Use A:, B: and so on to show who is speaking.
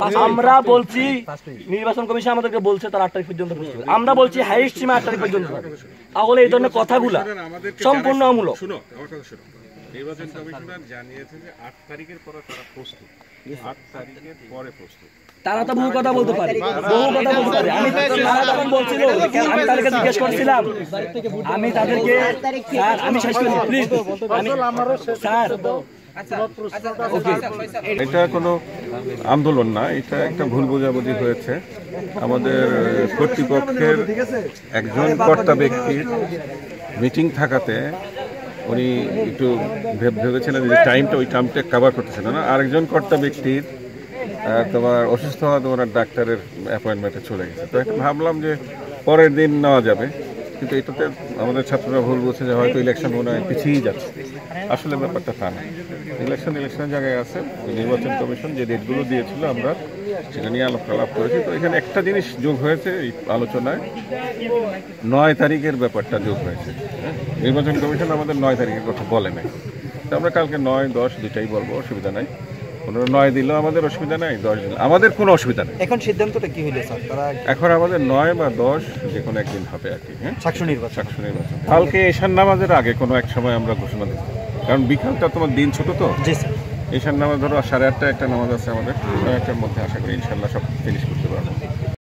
A: আমরা বলছি নির্বাচন কমিশন আমাদেরকে বলছে তার 8 তারিখ পর্যন্ত প্রস্তুত, আমরা বলছি হাইয়েস্ট সীমা 8 তারিখ পর্যন্ত। তাহলে এই ধরনের কথাগুলা সম্পূর্ণ অমূলক।
B: নির্বাচন কমিশনার জানিয়েছে যে 8 তারিখের পরে তারা প্রস্তুত, 8 তারিখের পরে প্রস্তুত।
A: তারা তো বহু কথা বলতে পারে, বহু কথা বলতে পারে। আমি তারা যখন বলছিল আমি তাদেরকে জিজ্ঞেস করছিলাম, আমি তাদেরকে স্যার আমি শেষ করি প্লিজ স্যার।
B: এটা কোনো আন্দোলন না, এটা একটা ভুল বোঝাবুঝি হয়েছে। আমাদের কর্তৃপক্ষের একজন কর্তা ব্যক্তির মিটিং থাকাতে উনি একটু ভেবেছিলেন যে ওই টাইমটা কভার করতেছিল না। আরেকজন কর্তা ব্যক্তির তোমার অসুস্থ হওয়া ওনার ডাক্তারের অ্যাপয়েন্টমেন্টে চলে গেছে। তো এখন ভাবলাম যে পরের দিন নেওয়া যাবে, কিন্তু এটাতে আমাদের ছাত্ররা ভুল বলছে যে হয়তো ইলেকশন মনে হয় পিছিয়েই যাচ্ছে। আসলে ব্যাপারটা তা না, ইলেকশনের জায়গায় আছে। নির্বাচন কমিশন যে ডেটগুলো দিয়েছিল আমরা সেটা নিয়ে আলাপ করেছি। তো এখানে একটা জিনিস যোগ হয়েছে এই আলোচনায়, 9 তারিখের ব্যাপারটা যোগ হয়েছে। নির্বাচন কমিশন আমাদের 9 তারিখের কথা বলে নাই, তো আমরা কালকে 9, 10 দুটাই বলবো, অসুবিধা নাই। 9 দিলেও আমাদের অসুবিধা নাই, 10 দিলে আমাদের কোনো অসুবিধা নেই।
C: এখন সিদ্ধান্তটা কি হইলো স্যার? তারা
B: এখন আমাদের 9 বা 10 যে কোনো একদিন হবে আর কি। হ্যাঁ,
C: সাকসু নির্বাচন
B: কালকে ঈশান নামাজের আগে কোনো এক সময় আমরা ঘোষণা দেব, কারণ বিকালটা তোমার দিন ছোট তো।
C: জি স্যার।
B: ঈশান নামাজ ধরো 8:30 একটা নামাজ আছে আমাদের, 8টার মধ্যে আশা করি ইনশাল্লাহ সব ফিনিশ করতে পারবো।